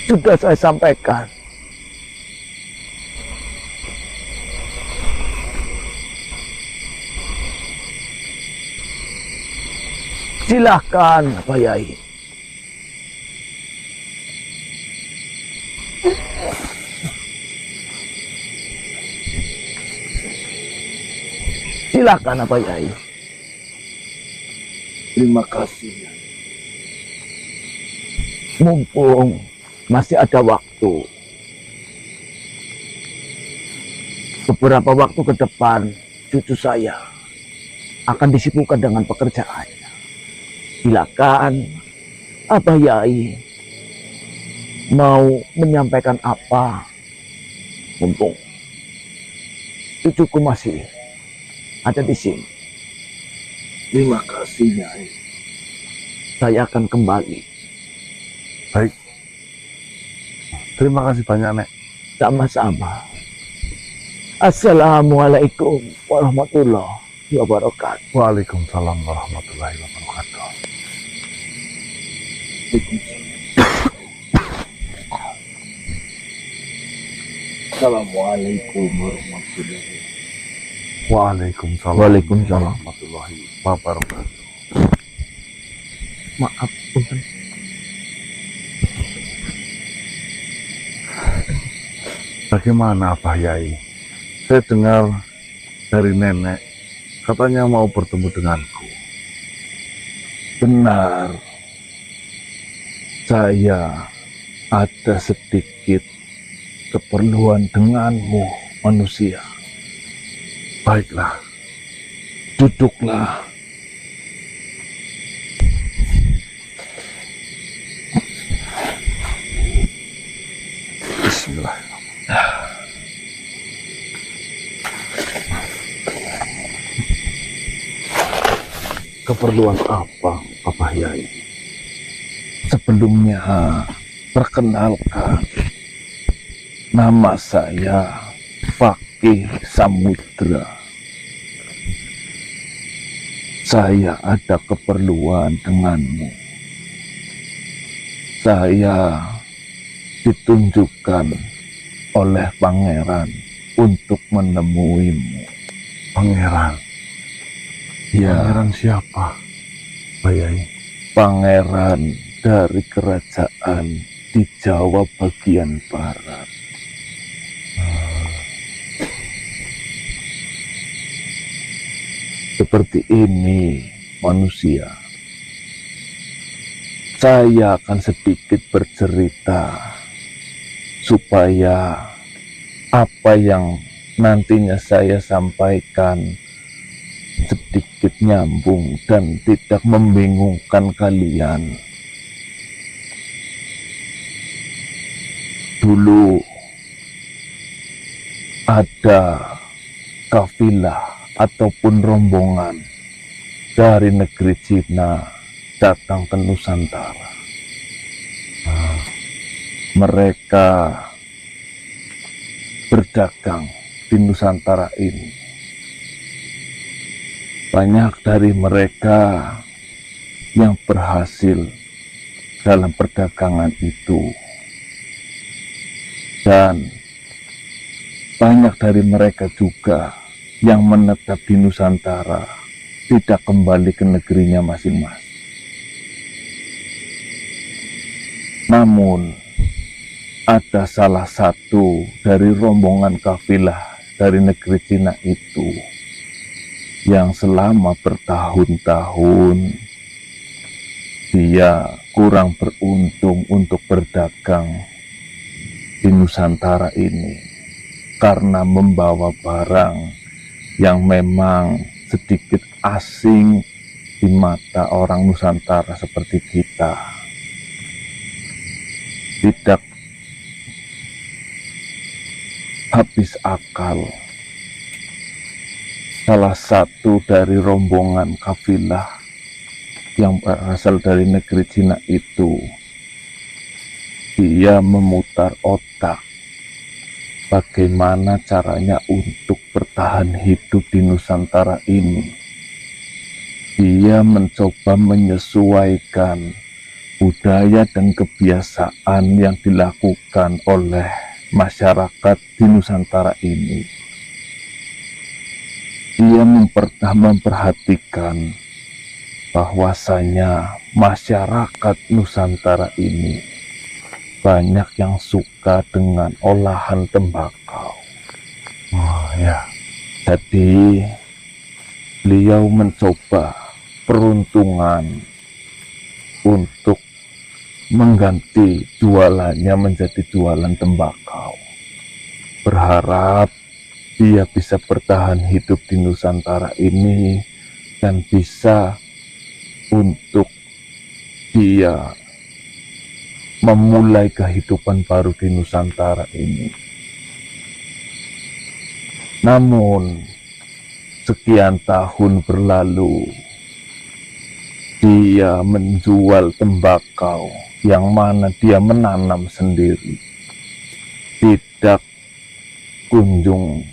Sudah saya sampaikan. Silahkan, Pak Yai. Silahkan, Pak Yai. Terima kasih. Mumpung masih ada waktu, beberapa waktu ke depan cucu saya akan disibukkan dengan pekerjaannya. Silakan, Abah Yai mau menyampaikan apa, mumpung cucuku masih ada di sini. Terima kasih, Nyai. Saya akan kembali. Baik. Terima kasih banyak, Nek. Sama-sama. Assalamualaikum warahmatullahi wabarakatuh. Waalaikumsalam warahmatullahi wabarakatuh. Assalamualaikum warahmatullahi wabarakatuh. Waalaikumsalam Waalaikumsalam. warahmatullahi wabarakatuh. Maaf, punten. Bagaimana Abah Yai? Saya dengar dari nenek katanya mau bertemu denganku. Benar. Saya ada sedikit keperluan denganmu, manusia. Baiklah, Duduklah. bismillahirrahmanirrahim. Keperluan apa, Abah Yai? Sebelumnya, perkenalkan, nama saya Fakih Samudra. Saya ada keperluan denganmu. Saya ditunjukkan oleh pangeran untuk menemuimu. Pangeran? Ya, Pangeran siapa, Abah Yai? pangeran dari kerajaan di Jawa bagian barat. Seperti ini, manusia. Saya akan sedikit bercerita supaya apa yang nantinya saya sampaikan sedikit nyambung dan tidak membingungkan kalian. Dulu ada kafilah ataupun rombongan dari negeri Cina datang ke Nusantara. Mereka berdagang di Nusantara ini. Banyak dari mereka yang berhasil dalam perdagangan itu. Dan banyak dari mereka juga yang menetap di Nusantara tidak kembali ke negerinya masing-masing. Namun ada salah satu dari rombongan kafilah dari negeri Cina itu yang selama bertahun-tahun dia kurang beruntung untuk berdagang di Nusantara ini karena membawa barang yang memang sedikit asing di mata orang Nusantara seperti kita. Tidak habis akal. Salah satu dari rombongan kafilah yang berasal dari negeri Cina itu, dia memutar otak bagaimana caranya untuk bertahan hidup di Nusantara ini. Dia mencoba menyesuaikan budaya dan kebiasaan yang dilakukan oleh masyarakat di Nusantara ini. Ia memperhatikan bahwasanya masyarakat Nusantara ini banyak yang suka dengan olahan tembakau. Oh ya. Jadi beliau mencoba peruntungan untuk mengganti jualannya menjadi jualan tembakau. Berharap dia bisa bertahan hidup di Nusantara ini dan bisa untuk dia memulai kehidupan baru di Nusantara ini. Namun sekian tahun berlalu, dia menjual tembakau yang mana dia menanam sendiri. Tidak kunjung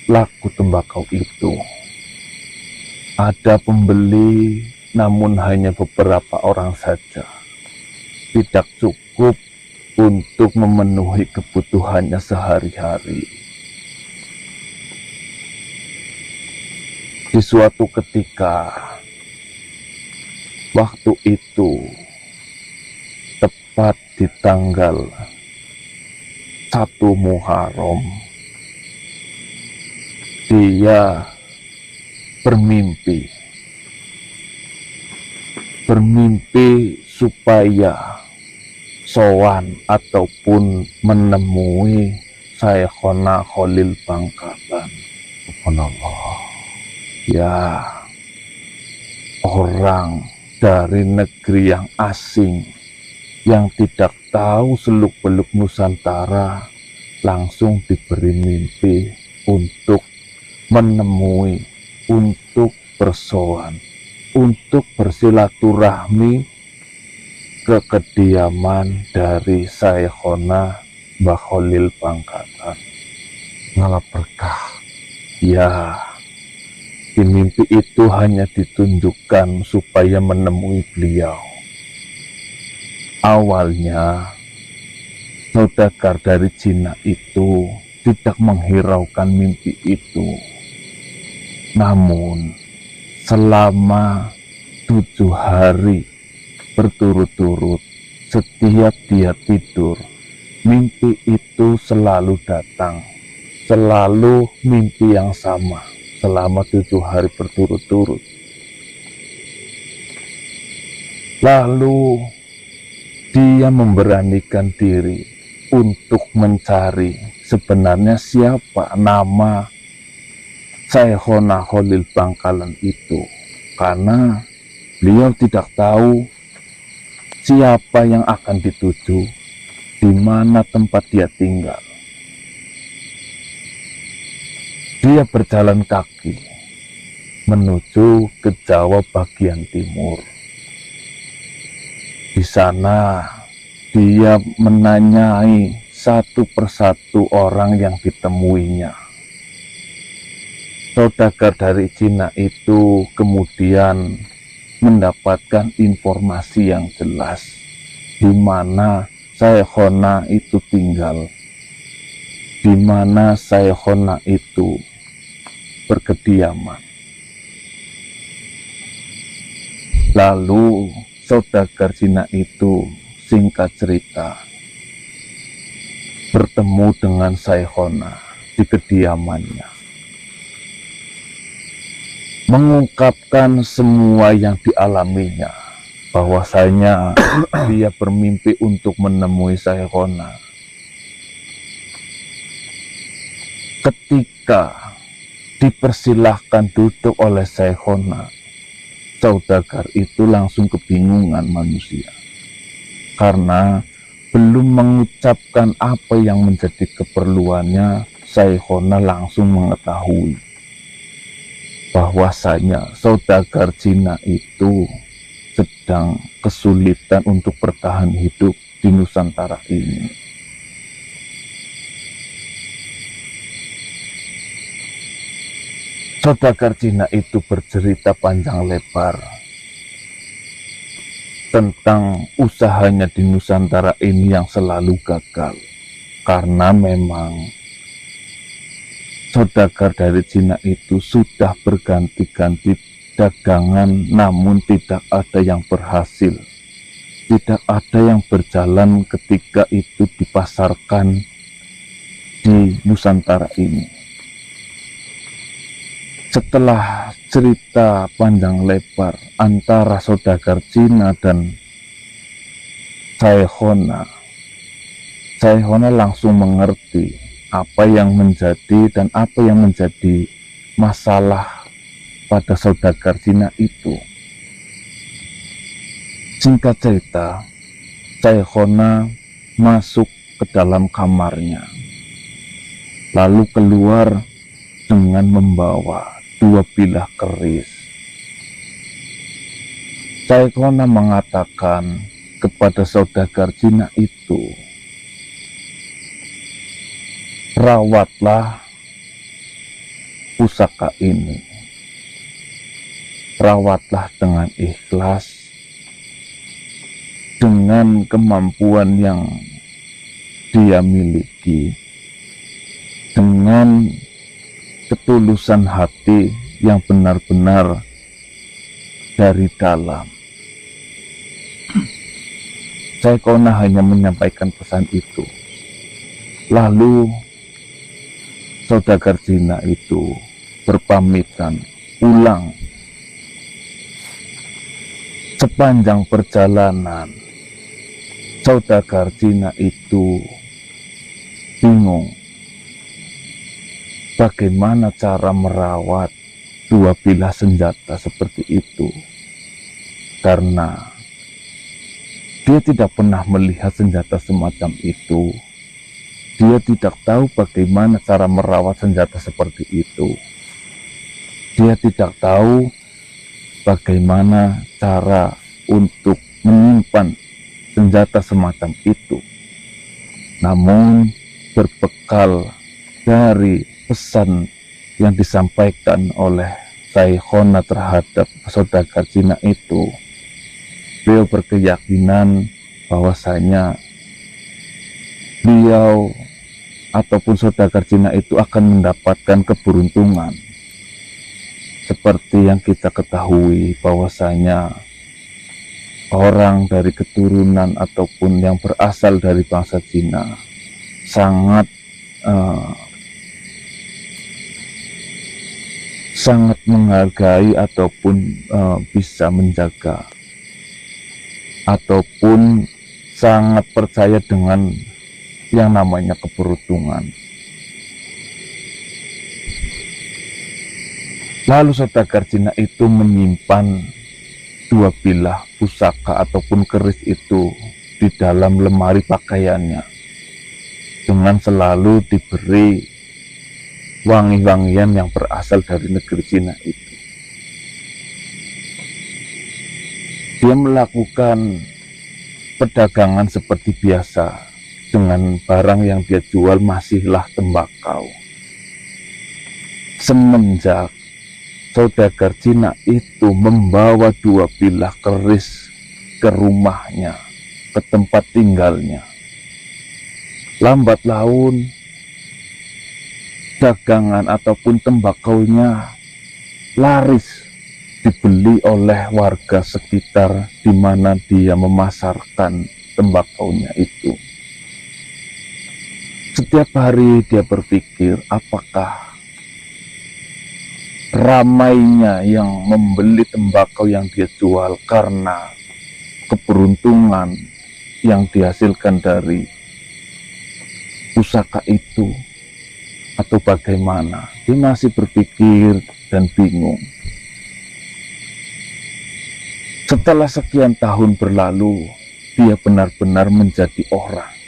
laku tembakau itu. Ada pembeli, namun hanya beberapa orang saja. Tidak cukup untuk memenuhi kebutuhannya sehari-hari. Di suatu ketika, waktu itu tepat di tanggal 1 Muharram, dia bermimpi supaya sowan ataupun menemui Syekhona Khalil Bangkalan. Subhanallah. Ya, orang dari negeri yang asing yang tidak tahu seluk-beluk Nusantara langsung diberi mimpi untuk menemui, untuk bersowan, untuk bersilaturahmi ke kediaman dari Syekhona Mbah Khalil Bangkalan. Ngalap berkah. Ya, di mimpi itu hanya ditunjukkan supaya menemui beliau. Awalnya, saudagar dari Cina itu tidak menghiraukan mimpi itu. Namun, selama 7 hari berturut-turut, setiap dia tidur, mimpi itu selalu datang. Selalu mimpi yang sama selama 7 hari berturut-turut. Lalu dia memberanikan diri untuk mencari sebenarnya siapa nama Syekhona Khalil Bangkalan itu, karena beliau tidak tahu siapa yang akan dituju, di mana tempat dia tinggal. Dia berjalan kaki menuju ke Jawa bagian timur. Di sana dia menanyai satu persatu orang yang ditemuinya. Saudagar dari Cina itu kemudian mendapatkan informasi yang jelas di mana Syekhona itu tinggal, di mana Syekhona itu berkediaman. Lalu saudagar Cina itu, singkat cerita, bertemu dengan Syekhona di kediamannya, mengungkapkan semua yang dialaminya, bahwasanya dia bermimpi untuk menemui Syekhona. Ketika dipersilahkan duduk oleh Syekhona, saudagar itu langsung kebingungan manusia, karena belum mengucapkan apa yang menjadi keperluannya. Syekhona langsung mengetahui bahwasanya saudagar Cina itu sedang kesulitan untuk bertahan hidup di Nusantara ini. Saudagar Cina itu bercerita panjang lebar tentang usahanya di Nusantara ini yang selalu gagal. Karena memang saudagar dari Cina itu sudah berganti-ganti dagangan, namun tidak ada yang berhasil. Tidak ada yang berjalan ketika itu dipasarkan di Nusantara ini. Setelah cerita panjang lebar antara saudagar Cina dan Caihona langsung mengerti apa yang menjadi dan apa yang menjadi masalah pada saudagar Cina itu. Singkat cerita, Caihona masuk ke dalam kamarnya, lalu keluar dengan membawa 2 bilah keris. Caihona mengatakan kepada saudagar Cina itu, rawatlah pusaka ini, rawatlah dengan ikhlas, dengan kemampuan yang dia miliki, dengan ketulusan hati yang benar-benar dari dalam. Caihona hanya menyampaikan pesan itu. Lalu saudagar Cina itu berpamitan pulang. Sepanjang perjalanan, saudagar Cina itu bingung bagaimana cara merawat 2 bilah senjata seperti itu, karena dia tidak pernah melihat senjata semacam itu. Dia tidak tahu bagaimana cara merawat senjata seperti itu. Dia tidak tahu bagaimana cara untuk menyimpan senjata semacam itu. Namun berbekal dari pesan yang disampaikan oleh Caihona terhadap saudagar Cina itu, beliau berkeyakinan bahwasanya beliau ataupun saudagar Cina itu akan mendapatkan keberuntungan. Seperti yang kita ketahui bahwasanya orang dari keturunan ataupun yang berasal dari bangsa Cina sangat menghargai ataupun bisa menjaga ataupun sangat percaya dengan yang namanya keberuntungan. Lalu saudagar Cina itu menyimpan 2 bilah pusaka ataupun keris itu di dalam lemari pakaiannya, dengan selalu diberi wangi-wangian yang berasal dari negeri Cina itu. Dia melakukan perdagangan seperti biasa. Dengan barang yang dia jual masihlah tembakau. Semenjak saudagar Cina itu membawa 2 bilah keris ke rumahnya, ke tempat tinggalnya, lambat laun dagangan ataupun tembakaunya laris dibeli oleh warga sekitar di mana dia memasarkan tembakaunya itu. Setiap hari dia berpikir, apakah ramainya yang membeli tembakau yang dia jual karena keberuntungan yang dihasilkan dari pusaka itu, atau bagaimana? Dia masih berpikir dan bingung. Setelah sekian tahun berlalu, dia benar-benar menjadi orang.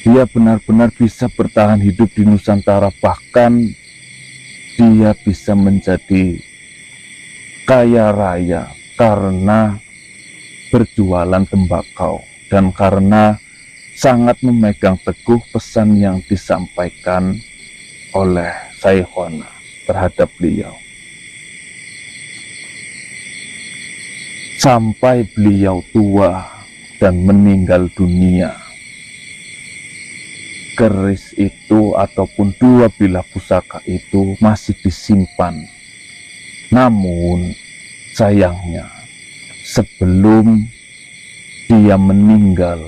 Dia benar-benar bisa bertahan hidup di Nusantara, bahkan dia bisa menjadi kaya raya karena berjualan tembakau dan karena sangat memegang teguh pesan yang disampaikan oleh Caihona terhadap beliau. sampai beliau tua dan meninggal dunia. Keris itu ataupun dua bilah pusaka itu masih disimpan. Namun sayangnya sebelum dia meninggal,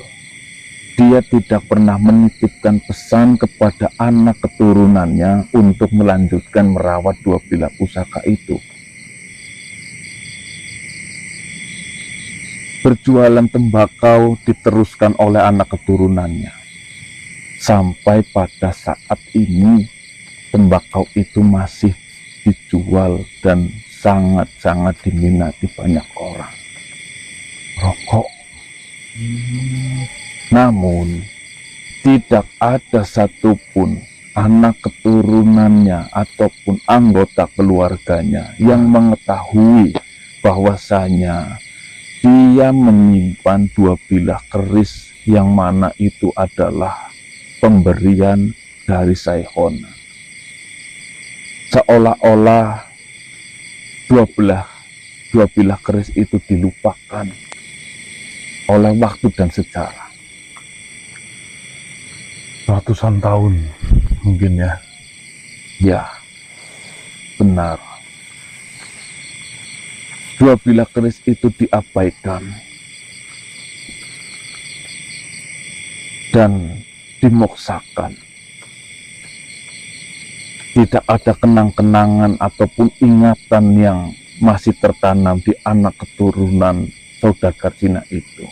dia tidak pernah menitipkan pesan kepada anak keturunannya untuk melanjutkan merawat dua bilah pusaka itu. Berjualan tembakau diteruskan oleh anak keturunannya. Sampai pada saat ini, tembakau itu masih dijual dan sangat-sangat diminati banyak orang. Rokok. Namun, tidak ada satupun anak keturunannya ataupun anggota keluarganya yang mengetahui bahwasanya dia menyimpan dua bilah keris yang mana itu adalah pemberian dari Saihona. Seolah-olah dua bilah keris itu dilupakan oleh waktu dan sejarah. Ratusan tahun mungkin ya. Ya, benar. Dua bilah keris itu diabaikan dan dimoksakan. Tidak ada kenang-kenangan ataupun ingatan yang masih tertanam di anak keturunan saudagar Cina itu.